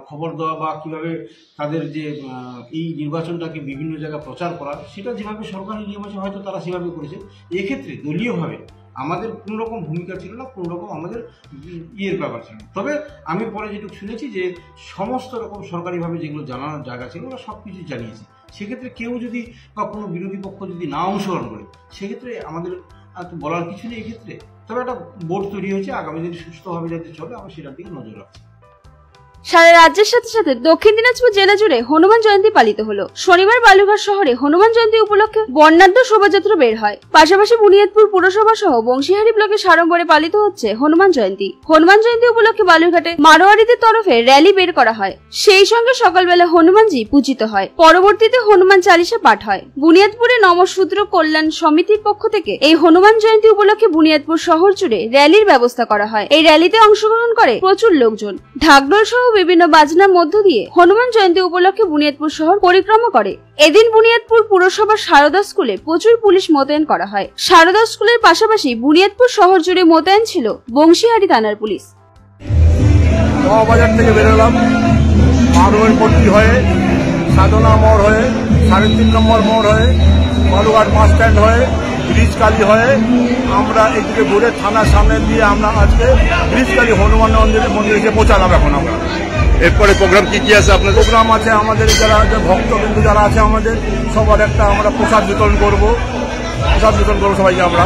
খবর দেওয়া বা কিভাবে তাদের যে এই নির্বাচনটাকে বিভিন্ন জায়গায় প্রচার করা, সেটা যেভাবে সরকারি নিয়ম আছে হয়তো তারা সেভাবে করেছে। এক্ষেত্রে দলীয়ভাবে আমাদের কোনো রকম ভূমিকা ছিল না, কোনো রকম আমাদের ইয়ের ব্যাপার ছিল না। তবে আমি পরে যেটুকু শুনেছি যে সমস্ত রকম সরকারিভাবে যেগুলো জানানোর জায়গা ছিল ওরা সব কিছু জানিয়েছে। সেক্ষেত্রে কেউ যদি বা কোনো বিরোধী পক্ষ যদি না অংশগ্রহণ করে, সেক্ষেত্রে আমাদের তো বলার কিছু নেই এক্ষেত্রে। তবে একটা বোর্ড তৈরি হয়েছে, আগামী দিনে সুস্থভাবে যাতে চলে আমরা সেটার দিকে নজর রাখছি। সারা রাজ্যের সাথে সাথে দক্ষিণ দিনাজপুর জেলা জুড়ে হনুমান জয়ন্তী পালিত হলো। শনিবার বালুরঘাট শহরে হনুমান জয়ন্তী উপলক্ষে বর্ণাঢ্য শোভাযাত্রা বের হয়। পাশাপাশি বুনিয়াদপুর পুরসভা সহ বংশীহারি ব্লকের সাড়ম্বরে পালিত হচ্ছে হনুমান জয়ন্তী। হনুমান জয়ন্তী উপলক্ষে বালুরঘাটে মারোয়ারিদের তরফে র্যালি বের করা হয়। সেই সঙ্গে সকালবেলা হনুমানজি পূজিত হয়। পরবর্তীতে হনুমান চালিসা পাঠ হয়। বুনিয়াদপুরে নমশূদ্র কল্যাণ সমিতির পক্ষ থেকে এই হনুমান জয়ন্তী উপলক্ষে বুনিয়াদপুর শহর জুড়ে র্যালির ব্যবস্থা করা হয়। এই র্যালিতে অংশগ্রহণ করে প্রচুর লোকজন। ঢাকঢোল সহ বিভিন্ন বাজনার মধ্য দিয়ে হনুমান জয়ন্তী উপলক্ষে বুনিয়াদপুর শহর পরিক্রমা করে। এদিন বুনিয়াদপুর পুরসভার সারদা স্কুলে প্রচুর পুলিশ মোতায়েন করা হয়। সারদা স্কুলের পাশাপাশি বুনিয়াদপুর শহর জুড়ে মোতায়েন ছিল বংশীহারি থানার পুলিশ। বাজার থেকে বেরোলাম, মারোয়ারপট্টি হয়ে, সাধনা মোড় হয়ে, 3.5 নম্বর মোড় হয়ে, বালুঘাট বাস স্ট্যান্ড হয়ে, ব্রিজকালী হয়ে আমরা এদিকে ঘুরে থানার সামনে দিয়ে আমরা আজকে ব্রিজকালী হনুমান মন্দিরে পৌঁছালাম। এখন আমরা এরপরে প্রোগ্রাম কি কি আছে? আপনার প্রোগ্রাম আছে আমাদের যারা ভক্তবিন্দু যারা আছে আমাদের সবার একটা আমরা প্রসাদ বিতরণ করবো সবাইকে। আমরা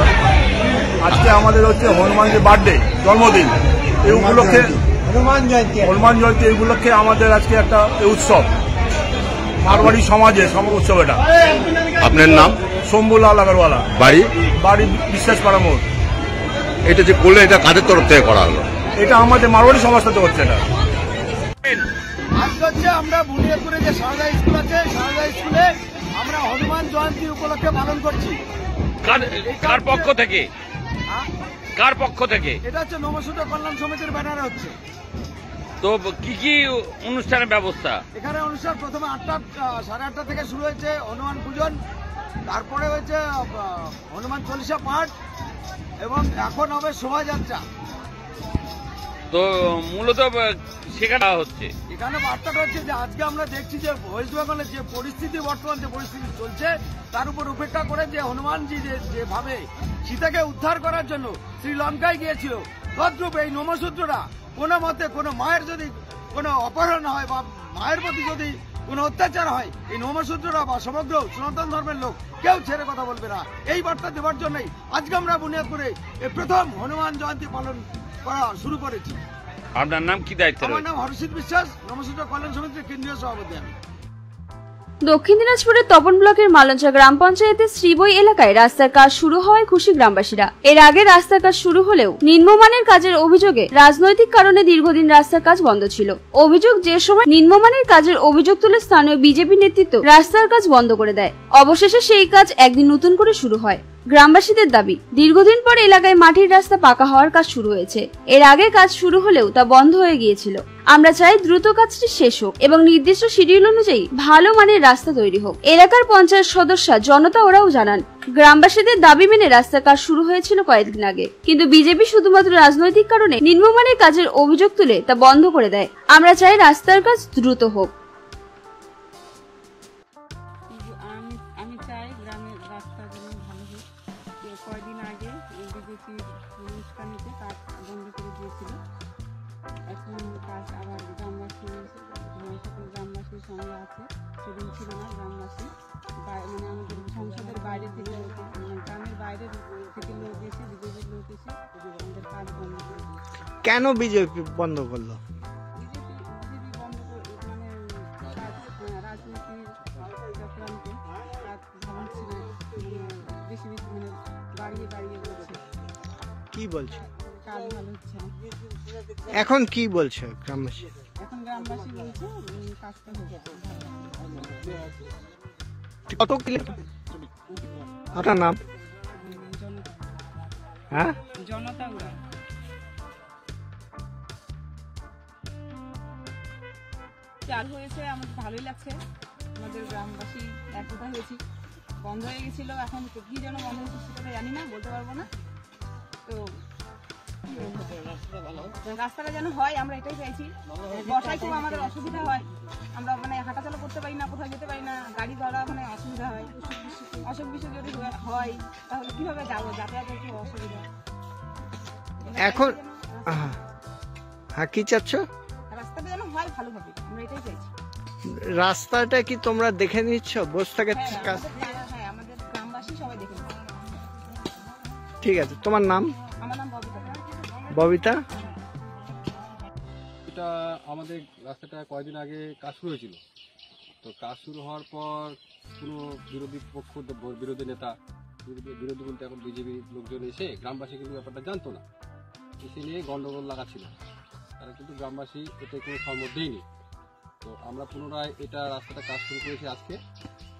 আজকে আমাদের হচ্ছে হনুমানজির বার্থডে, জন্মদিন, এই উপলক্ষে হনুমান জয়ন্তী এই উপলক্ষে আমাদের আজকে একটা উৎসব, মারওয়াড়ি সমাজের উৎসব। এটা আপনার নাম? শম্ভুলাল আগরওয়ালা। বাড়ি বিশ্বাস পাড়া মোড়। এটা যে করলে এটা কাদের তরফ থেকে করা হলো? এটা আমাদের মারওয়াড়ি সমাজ সাথে হচ্ছে। এটা আজকে হচ্ছে আমরা বুনিয়াদপুরে যে সারদা স্কুল আছে, সারদা স্কুলে আমরা হনুমান জয়ন্তী উপলক্ষে পালন করছি। কার পক্ষ থেকে? কার পক্ষ থেকে? এটা হচ্ছে নমশূদ্র কল্যাণ সমিতির ব্যানারে হচ্ছে। তো কি কি অনুষ্ঠানের ব্যবস্থা? এখানে অনুষ্ঠান প্রথমে 8:30 থেকে শুরু হয়েছে হনুমান পূজন, তারপরে হয়েছে হনুমান চালিসা পাঠ এবং এখন হবে শোভাযাত্রা। তো মূলত শেখানো হচ্ছে এখানে বার্তাটা হচ্ছে যে আজকে আমরা দেখছি যে ওয়েস্ট বেঙ্গলের যে পরিস্থিতি, বর্তমান যে পরিস্থিতি চলছে তার উপর উপেক্ষা করে যে হনুমানজি যেভাবে সীতাকে উদ্ধার করার জন্য শ্রীলঙ্কায় গিয়েছিল, তদ্রূপ এই নমশূদ্ররা কোনো মতে কোনো মায়ের যদি কোনো অপহরণ হয় বা মায়ের প্রতি যদি কোনো অত্যাচার হয়, এই নমশূদ্ররা বা সমগ্র সনাতন ধর্মের লোক কেউ ছেড়ে কথা বলবে না। এই বার্তা দেওয়ার জন্যই আজকে আমরা বুনিয়াদপুরে এই প্রথম হনুমান জয়ন্তী পালন করা শুরু করেছি। আপনার নাম কি দায়িত্ব? আমার নাম হরষিত বিশ্বাস, নমশূদ্র কল্যাণ সমিতির কেন্দ্রীয় সভাপতি আমি। দক্ষিণ দিনাজপুরের তপন ব্লকের মালঞ্চা গ্রাম পঞ্চায়েতের শ্রীবই এলাকায় রাস্তার কাজ শুরু হওয়ায় খুশি গ্রামবাসীরা। এর আগে রাস্তার কাজ শুরু হলেও নিম্নমানের কাজের অভিযোগে রাজনৈতিক কারণে দীর্ঘদিন রাস্তার কাজ বন্ধ ছিল। অভিযোগ, যে সময় নিম্নমানের কাজের অভিযোগ তুলে স্থানীয় বিজেপি নেতৃত্ব রাস্তার কাজ বন্ধ করে দেয়। অবশেষে সেই কাজ একদিন নতুন করে শুরু হয়। গ্রামবাসীদের দাবি, দীর্ঘদিন পর এলাকায় মাটির রাস্তা পাকা হওয়ার কাজ শুরু হয়েছে। এর আগে কাজ শুরু হলেও তা বন্ধ হয়ে গিয়েছিল। আমরা চাই দ্রুত কাজটি শেষ হোক এবং নির্দিষ্ট শিডিউল অনুযায়ী ভালো মানের রাস্তা তৈরি হোক। এলাকার পঞ্চায়েত সদস্য জনতা ওরাও জানান, গ্রামবাসীদের দাবি মেনে রাস্তার কাজ শুরু হয়েছিল কয়েকদিন আগে, কিন্তু বিজেপি শুধুমাত্র রাজনৈতিক কারণে নিম্নমানের কাজের অভিযোগ তুলে তা বন্ধ করে দেয়। আমরা চাই রাস্তার কাজ দ্রুত হোক। আমি চাই গ্রামের রাস্তা যেন ভালো হোক। কয়েকদিন আগে বিজেপি অনুষ্ঠানিতে কাজ বন্ধ করে দিয়েছিল, এখন কাজ আবার গ্রামবাসী সকল গ্রামবাসীর সঙ্গে আছে। সেদিন ছিল না গ্রামবাসী, মানে আমাদের সংসদের বাইরে থেকে গ্রামের বাইরে থেকে লোক এসে, বিজেপির লোক এসে আমাদের কাজ বন্ধ করে দিয়েছে। কেন বিজেপি বন্ধ করলো? বিজেপি বন্ধ মানে রাজনীতির চক্রান্তে কাজ ভাঙছে না, বেশি বেশি মানে বাড়িয়ে করছে। কি বলছে? কাজ ভালো হচ্ছে না। এখন কি বলছে গ্রামবাসী? এখন গ্রামবাসী বলছে কাজটা হচ্ছে। কত কিলো? আপনার নাম? হ্যাঁ, জনতা উড়ান। চালু হয়েছে, আমাদের ভালোই লাগছে। আমাদের গ্রামবাসী একতা হয়েছি। বন্ধ হয়ে গেছিল, এখন কি যেন বন্ধ হয়েছে সেটা জানি না, বলতে পারবো না। তো রাস্তাটা যেন হয়, আমরা এটাই চাইছি। বর্ষায় খুব আমাদের অসুবিধা হয়, আমরা মানে হাঁটাচলা করতে পারি না, কোথাও যেতে পারি না, গাড়ি ধরা মানে অসুবিধা হয়। অসুখ বিসুখ যদি হয় তাহলে কিভাবে যাবো, যাতায়াতের খুব অসুবিধা। এখন হ্যাঁ, কি চাচ্ছ? রাস্তাটা যেন হয় ভালোভাবে, আমরা এটাই চাইছি। রাস্তাটা কি তোমরা দেখে নিচ্ছ? বস্তাকে হ্যাঁ, আমাদের গ্রামবাসী সবাই দেখে নিচ্ছে। ঠিক আছে, তোমার নাম? আমার নাম ববিতা। ববিতা, এটা আমাদের রাস্তাটা কয়েকদিন আগে কাজ শুরু হয়েছিল। তো কাজ শুরু হওয়ার পর কোনো বিরোধী পক্ষ, বিরোধী নেতা, বিরোধী বলতে এখন বিজেপি লোকজন এসে গ্রামবাসী কিন্তু ব্যাপারটা জানতো না, এসে নিয়ে গন্ডগোল লাগাচ্ছিল। তারা কিন্তু গ্রামবাসী এতে কোনো সম্মত দেয়নি। তো আমরা পুনরায় এটা রাস্তাটা কাজ শুরু করেছি আজকে।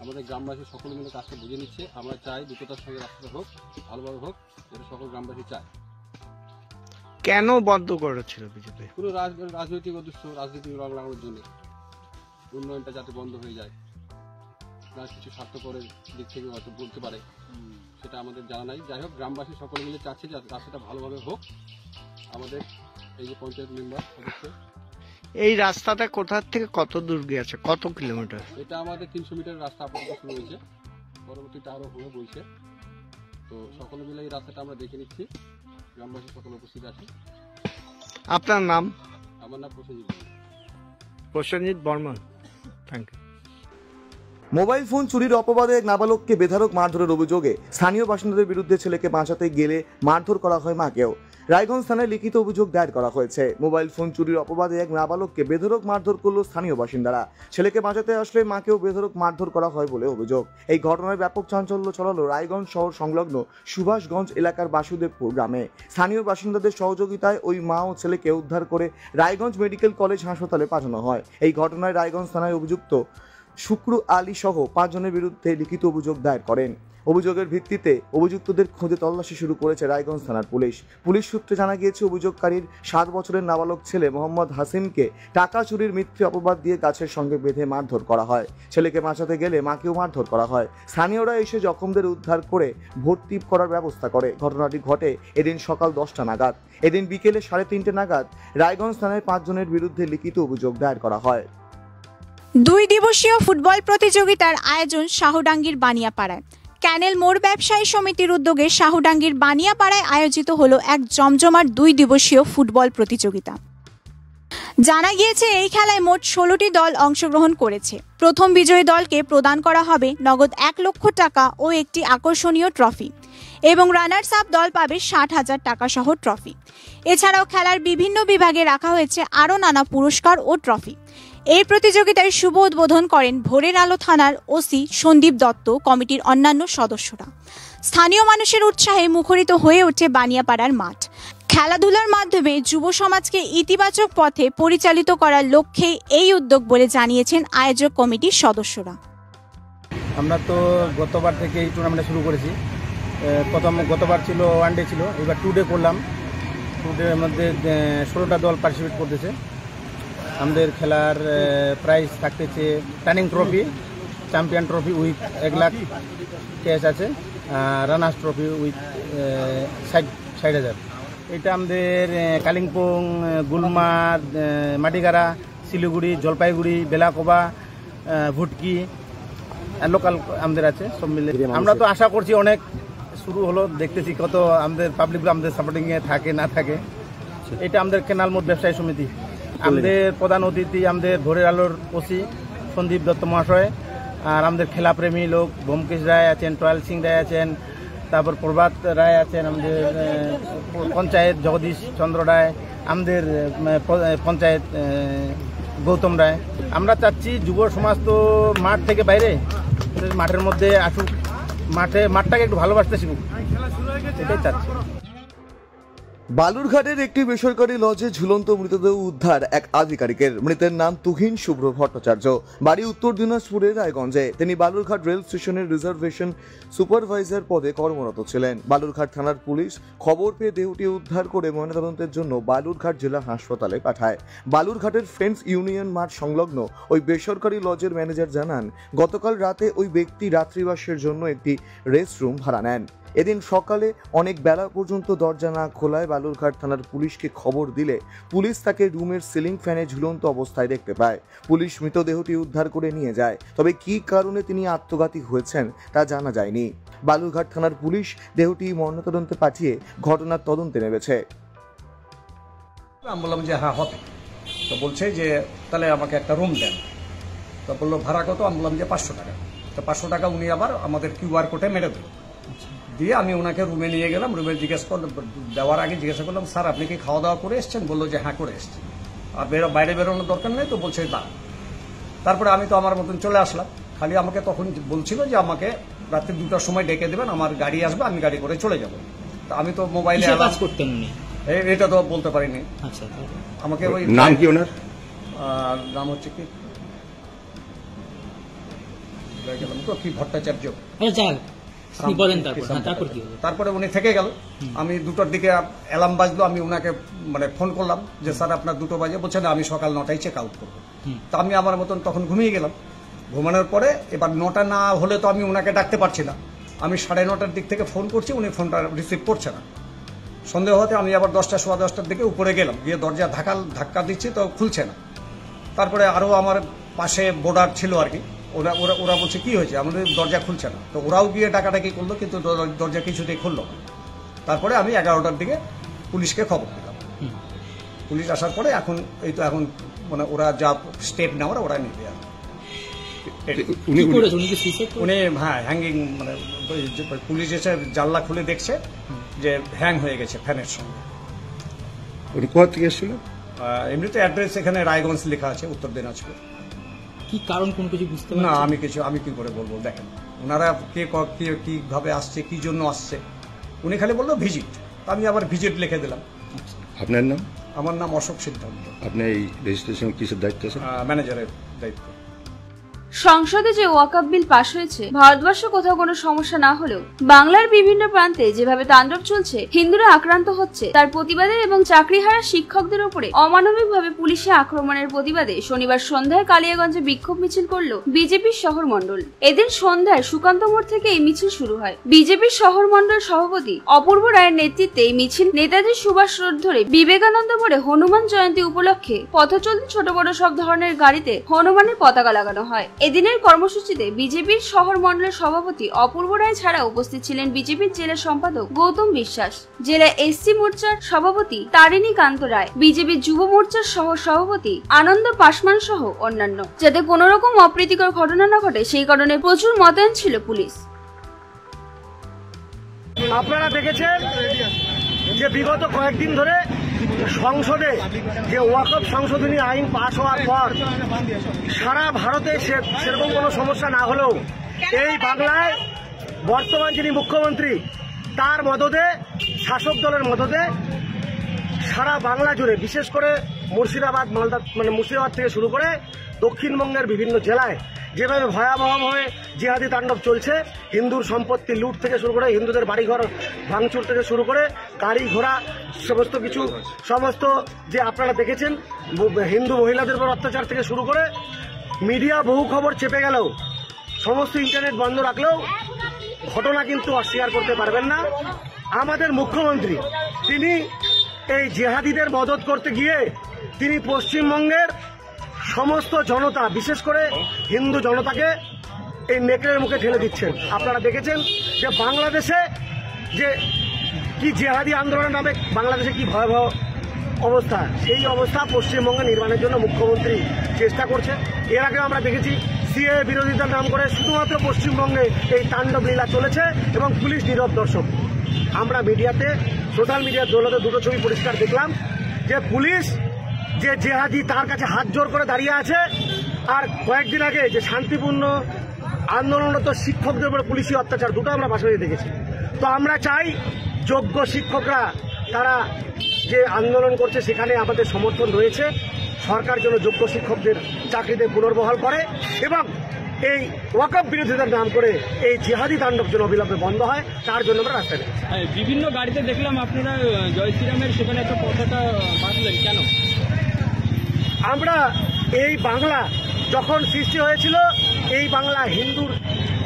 আমাদের গ্রামবাসী সকলে মিলে কাজটা বুঝে নিচ্ছে। আমরা চাই দ্রুততার সঙ্গে রাস্তাটা হোক, ভালোভাবে হোক, যেটা সকল গ্রামবাসী চায়। কেন বন্ধ করেছিল বিজেপি? পুরো রাজনৈতিক উদ্দেশ্য, রাজনীতিক রং লাগানোর জন্য, উন্নয়নটা যাতে বন্ধ হয়ে যায়, না কিছু স্বার্থপরের দিক থেকে হয়তো বলতে পারে, সেটা আমাদের জানা নাই। যাই হোক, গ্রামবাসী সকলে মিলে চাচ্ছে যে রাস্তাটা ভালোভাবে হোক। আমাদের এই যে পঞ্চায়েত মেম্বার সদস্য, এই রাস্তাটা কোথা থেকে কত দূর গিয়েছে, কত কিলোমিটার? এটা আমাদের 300 মিটার রাস্তা আপাতত শুরু হয়েছে, পরবর্তীতে আরো হয়ে বলছে। তো সকলে মিলে এই রাস্তাটা আমরা দেখে নিচ্ছি, গ্রামবাসী সকলে উপস্থিত আছে। আপনার নাম? আমার নাম Prasenjit Barman. Thank you. Mobile phone চুরির অপবাদে এক নাবালককে বেধড়ক মারধরের অভিযোগে স্থানীয় বাসিন্দাদের বিরুদ্ধে ছেলেকে বাঁচাতে গেলে মারধর করা হয় মাকেও। রায়গঞ্জ থানায় লিখিত অভিযোগ দায়ের করা হয়েছে। মোবাইল ফোন চুরির অপবাদে এক নাবালককে বেধড়ক মারধর করল স্থানীয় বাসিন্দারা। ছেলেকে বাঁচাতে আসলে মাকেও বেধড়ক মারধর করা হয় বলে অভিযোগ। এই ঘটনায় ব্যাপক চাঞ্চল্য ছড়ালো রায়গঞ্জ শহর সংলগ্ন সুভাষগঞ্জ এলাকার বাসুদেবপুর গ্রামে। স্থানীয় বাসিন্দাদের সহযোগিতায় ওই মা ও ছেলেকে উদ্ধার করে রায়গঞ্জ মেডিকেল কলেজ হাসপাতালে পাঠানো হয়। এই ঘটনায় রায়গঞ্জ থানায় অভিযুক্ত শুক্রু আলী সহ 5 জনের বিরুদ্ধে লিখিত অভিযোগ দায়ের করেন। অভিযোগের ভিত্তিতে অভিযুক্তদের খোঁজে তল্লাশি শুরু করেছে রায়গঞ্জ থানার পুলিশ। পুলিশ সূত্রে জানা গিয়েছে, অভিযোগকারীর 7 বছরের নাবালক ছেলে মোহাম্মদ হাসিমকে টাকা চুরির মিথ্যে অপবাদ দিয়ে গাছের সঙ্গে বেঁধে মারধর করা হয়। ছেলেকে বাঁচাতে গেলে মাকেও মারধর করা হয়। স্থানীয়রা এসে জখমদের উদ্ধার করে ভর্তি করার ব্যবস্থা করে। ঘটনাটি ঘটে এদিন সকাল 10টা নাগাদ। এদিন বিকেলে 3:30 নাগাদ রায়গঞ্জ থানায় 5 জনের বিরুদ্ধে লিখিত অভিযোগ দায়ের করা হয়। 2 দিবসীয় ফুটবল প্রতিযোগিতার আয়োজন শাহডাঙ্গির বানিয়াপাড়ায়। ক্যানেল মোড় ব্যবসায়ী সমিতির উদ্যোগে শাহডাঙ্গির বানিয়াপাড়ায় আয়োজিত হলো এক জমজমাট 2 দিবসীয় ফুটবল প্রতিযোগিতা। জানা গিয়েছে, এই খেলায় মোট 16টি দল অংশগ্রহণ করেছে। প্রথম বিজয়ী দলকে প্রদান করা হবে নগদ 1 লক্ষ টাকা ও একটি আকর্ষণীয় ট্রফি, এবং রানার্স আপ দল পাবে 60,000 টাকা সহ ট্রফি। এছাড়াও খেলার বিভিন্ন বিভাগে রাখা হয়েছে আরও নানা পুরস্কার ও ট্রফি। এই প্রতিযোগিতায় শুভ উদ্বোধন করেন ভোরের আলো থানার ওসি সন্দীপ দত্ত, কমিটির অন্যান্য সদস্যরা। স্থানীয় মানুষের উৎসাহে মুখরিত হয়ে ওঠে বানিয়াপাড়ার মাঠ। খেলাধুলার মাধ্যমে যুব সমাজকে ইতিবাচক পথে পরিচালিত করার লক্ষ্যে এই উদ্যোগ বলে জানিয়েছেন আয়োজক কমিটির সদস্যরা। আমরা তো গতবার থেকে এই টুর্নামেন্টটা শুরু করেছি। গতবার ছিল 1 ডে ছিল, এবার 2 ডে করলাম। 2 ডের মধ্যে 16টা দল পার্টিসিপেট করতেছে। আমাদের খেলার প্রাইজ থাকতেছে turning trophy, champion trophy with 1 lakh cash আছে, রানার্স ট্রফি উইথ 60,000। এটা আমাদের কালিম্পং, গুলমার, মাটিগাড়া, শিলিগুড়ি, জলপাইগুড়ি, বেলাকোবা, ভুটকি লোকাল আমাদের আছে সব মিলে। আমরা তো আশা করছি অনেক শুরু হলো, দেখতেছি কত আমাদের পাবলিকগুলো আমাদের সাপোর্টিংয়ে থাকে না থাকে। এটা আমাদের ক্যানেল মোড় ব্যবসায়ী সমিতি। আমাদের প্রধান অতিথি আমাদের ভোরের আলোর ওসি সন্দীপ দত্ত মহাশয়, আর আমাদের খেলাপ্রেমী লোক ব্যোমকেশ রায় আছেন, টয়াল সিং রায় আছেন, তারপর প্রভাত রায় আছেন, আমাদের পঞ্চায়েত জগদীশ চন্দ্র রায়, আমাদের পঞ্চায়েত গৌতম রায়। আমরা চাচ্ছি যুব সমাজ তো মাঠ থেকে বাইরে, মাঠের মধ্যে আসুক, মাঠটাকে একটু ভালোবাসতে শিখুক, এটাই চাচ্ছি। বালুরঘাটের একটি বেসরকারি লজে ঝুলন্ত মৃতদেহ উদ্ধার এক আধিকারিকের। মৃতের নাম তুহিন শুভ্র ভট্টাচার্য, বাড়ি উত্তর দিনাজপুরের রায়গঞ্জে। তিনি বালুরঘাট রেল স্টেশনের রিজার্ভেশন সুপারভাইজার পদে কর্মরত ছিলেন। বালুরঘাট থানার পুলিশ খবর পেয়ে দেহটি উদ্ধার করে ময়নাতদন্তের জন্য বালুরঘাট জেলা হাসপাতালে পাঠায়। বালুরঘাটের ফ্রেন্ডস ইউনিয়ন মাঠ সংলগ্ন ওই বেসরকারি লজের ম্যানেজার জানান, গতকাল রাতে ওই ব্যক্তি রাত্রিবাসের জন্য একটি রেস্টরুম ভাড়া নেন। এদিন সকালে অনেক বেলা পর্যন্ত দরজা না খোলায় বালুরঘাট থানার পুলিশকে খবর দিলে পুলিশ তাকে রুমের সিলিং ফ্যানে ঝুলন্ত অবস্থায় দেখতে পায়। পুলিশ মৃতদেহটি উদ্ধার করে নিয়ে যায়, তবে কী কারণে তিনি আত্মঘাতী হয়েছেন তা জানা যায়নি। বালুরঘাট থানার পুলিশ দেহটি ময়নাতদন্তে পাঠিয়ে ঘটনার তদন্তে নেমেছে। আমি বললাম যে হ্যাঁ হবে, তো বলছে যে তাহলে আমাকে একটা রুম দেন। তো বললো ভাড়া কত? আমি বললাম যে 500 টাকা। তো 500 টাকা উনি আবার আমাদের QR কোডে মেরে দিল। দিয়ে আমি ওনাকে রুমে নিয়ে গেলাম। রুমে দেওয়ার আগে জিজ্ঞাসা করলাম, স্যার আপনি কি খাওয়া দাওয়া করে এসছেন? বললো যে হ্যাঁ করে এসছি। আর বাইরে বেরোনোর দরকার নেই? তো বলছে না। তারপরে আমি তো আমার মতন চলে আসলাম। খালি আমাকে তখন বলছিল যে আমাকে রাত্রি 2টার সময় ডেকে দেবেন, আমার গাড়ি আসবে, আমি গাড়ি করে চলে যাব। তা আমি তো মোবাইলে কাজ করতেন উনি? এটা তো বলতে পারিনি। আচ্ছা, আমাকে ওই নাম কি ওনার? নাম হচ্ছে কি তো কি ভট্টাচার্য। তারপরে উনি থেকে গেল। আমি 2টার দিকে অ্যালার্ম বাজলো, আমি ওনাকে মানে ফোন করলাম যে স্যার আপনার 2টো বাজে। বলছে না, আমি সকাল 9টায় চেক আউট করবো। তা আমি আমার মতন তখন ঘুমিয়ে গেলাম। ঘুমানোর পরে এবার 9টা না হলে তো আমি ওনাকে ডাকতে পারছি না। আমি 9:30টার দিক থেকে ফোন করছি, উনি ফোনটা রিসিভ করছে না। সন্দেহ হতে আমি আবার 10টা সোয়া 10টার দিকে উপরে গেলাম, গিয়ে দরজা ধাক্কা দিচ্ছি, তো খুলছে না। তারপরে আরও আমার পাশে বোর্ডার ছিল আর কি, ওরা বলছে কি হয়েছে, আমাদের দরজা খুলছে না। তো ওরাও গিয়ে ডাকাডাকি করলো, কিন্তু দরজা কিছুতেই খুললো না। তারপরে আমি 11টার দিকে পুলিশকে খবর দিলাম। পুলিশ আসার পরে এখন এখন মানে ওরা যা স্টেপ নেওয়ার ওরা নেবে। উনি হ্যাঁ হ্যাঙ্গিং, মানে পুলিশ এসে জানলা খুলে দেখছে যে হ্যাং হয়ে গেছে ফ্যানের সঙ্গে। উনি কোথা থেকে এসেছিলেন? এমনিতে অ্যাড্রেস এখানে রায়গঞ্জ লেখা আছে, উত্তর দিনাজপুর। কি কারণ কোন কিছু বুঝতে না, আমি কি করে বলবো? দেখেন ওনারা কিভাবে আসছে, কি জন্য আসছে। উনি খালি বললো ভিজিট, আমি আবার ভিজিট লিখে দিলাম। আপনার নাম? আমার নাম অশোক সিদ্ধান্ত। আপনি এই রেজিস্ট্রেশন কিসের দায়িত্ব আছেন? ম্যানেজারের দায়িত্ব। সংসদে যে ওয়াকফ বিল পাশ হয়েছে, ভারতবর্ষ কোথাও কোনো সমস্যা না হলেও বাংলার বিভিন্ন প্রান্তে যেভাবে তাণ্ডব চলছে, হিন্দুরা আক্রান্ত হচ্ছে, তার প্রতিবাদে এবং চাকরিহারা শিক্ষকদের উপরে অমানবিকভাবে পুলিশে আক্রমণের প্রতিবাদে শনিবার সন্ধ্যায় কালিয়াগঞ্জে বিক্ষোভ মিছিল করল বিজেপির শহর মণ্ডল। এদিন সন্ধ্যায় সুকান্ত মোড় থেকে এই মিছিল শুরু হয়। বিজেপির শহর মণ্ডল সভাপতি অপূর্ব রায়ের নেতৃত্বে এই মিছিল নেতাজি সুভাষ রোড ধরে বিবেকানন্দ মোড়ে হনুমান জয়ন্তী উপলক্ষে পথচলতি ছোট বড় সব ধরনের গাড়িতে হনুমানের পতাকা লাগানো হয়। এদিনের কর্মসূচিতে বিজেপির শহর মণ্ডলের সভাপতি অপূর্ব রায় ছাড়া উপস্থিত ছিলেন বিজেপির জেলা সম্পাদক গৌতম বিশ্বাস, জেলা এসসি মোর্চার সভাপতি তারিণী কান্ত রায়, বিজেপির যুব মোর্চার সহ সভাপতি আনন্দ পাসমান সহ অন্যান্য। যাতে কোনো রকম অপ্রীতিকর ঘটনা না ঘটে সেই কারণে প্রচুর মোতায়েন ছিল পুলিশ। আপনারা দেখেছেন যে বিগত কয়েকদিন ধরে সংসদে যে ওয়াকফ সংশোধনী আইন পাশ হওয়ার পর সারা ভারতে সেরকম কোনো সমস্যা না হলেও এই বাংলায় বর্তমান যিনি মুখ্যমন্ত্রী তার মদদে, শাসক দলের মদদে সারা বাংলা জুড়ে, বিশেষ করে মুর্শিদাবাদ, মালদা, মানে মুর্শিদাবাদ থেকে শুরু করে দক্ষিণবঙ্গের বিভিন্ন জেলায় যেভাবে ভয়াবহভাবে জিহাদি তাণ্ডব চলছে, হিন্দুর সম্পত্তি লুট থেকে শুরু করে, হিন্দুদের বাড়িঘর ভাঙচুর থেকে শুরু করে, গাড়ি ঘোড়া সমস্ত কিছু, সমস্ত যে আপনারা দেখেছেন হিন্দু মহিলাদের উপর অত্যাচার থেকে শুরু করে, মিডিয়া বহু খবর চেপে গেলেও, সমস্ত ইন্টারনেট বন্ধ রাখলেও ঘটনা কিন্তু অস্বীকার করতে পারবেন না। আমাদের মুখ্যমন্ত্রী তিনি এই জিহাদিদের মদত করতে গিয়ে তিনি পশ্চিমবঙ্গের সমস্ত জনতা, বিশেষ করে হিন্দু জনতাকে এই নেকড়ের মুখে ঠেলে দিচ্ছেন। আপনারা দেখেছেন যে বাংলাদেশে যে কি জিহাদি আন্দোলনের নামে বাংলাদেশে কি ভয়াবহ অবস্থা, সেই অবস্থা পশ্চিমবঙ্গে নির্মাণের জন্য মুখ্যমন্ত্রী চেষ্টা করছে। এর আগে আমরা দেখেছি সিএ বিরোধিতার নাম করে শুধুমাত্র পশ্চিমবঙ্গে এই তাণ্ডব লীলা চলেছে এবং পুলিশ নীরব দর্শক। আমরা মিডিয়াতে, সোশ্যাল মিডিয়ার দৌলতে দুটো ছবি পরিষ্কার দেখলাম যে পুলিশ যে জেহাদি তার কাছে হাত জোর করে দাঁড়িয়ে আছে, আর কয়েকদিন আগে যে শান্তিপূর্ণ আন্দোলনরত শিক্ষকদের উপরে পুলিশি অত্যাচার, দুটো আমরা পাশাপাশি দেখেছি। তো আমরা চাই যোগ্য শিক্ষকরা তারা যে আন্দোলন করছে সেখানে আমাদের সমর্থন রয়েছে, সরকার যেন যোগ্য শিক্ষকদের চাকরিতে পুনর্বহাল করে এবং এই ওয়াকফ বিরোধিতার নাম করে এই জিহাদি তাণ্ডব যেন অবিলম্বে বন্ধ হয়, তার জন্য আমরা রাস্তায় নেমেছি। বিভিন্ন গাড়িতে দেখলাম আপনারা জয় শ্রীরামের সেখানে একটা পতাকা বাঁধলেন, কেন? আমরা এই বাংলা যখন সৃষ্টি হয়েছিল, এই বাংলা হিন্দুর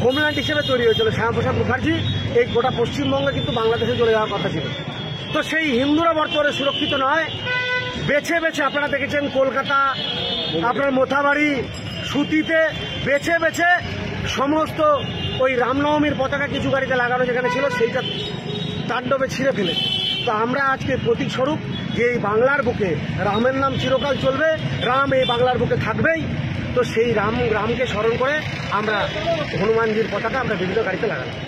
হোমল্যান্ড হিসেবে তৈরি হয়েছিল। শ্যামাপ্রসাদ মুখার্জি এই গোটা পশ্চিমবঙ্গে কিন্তু বাংলাদেশে চলে যাওয়ার কথা ছিল। তো সেই হিন্দুরা বর্তমানে সুরক্ষিত নয়। বেছে বেছে আপনারা দেখেছেন কলকাতা, আপনার মোথাবাড়ি, সুতিতে বেছে বেছে সমস্ত ওই রামনবমীর পতাকা কিছু গাড়িতে লাগানো যেখানে ছিল সেইটা তাণ্ডবে ছিঁড়ে ফেলেছে। তো আমরা আজকে প্রতীক স্বরূপ যে এই বাংলার বুকে রামের নাম চিরকাল চলবে, রাম এই বাংলার বুকে থাকবেই। তো সেই রামকে স্মরণ করে আমরা হনুমানজির পতাকা আমরা বিভিন্ন গাড়িতে লাগালাম।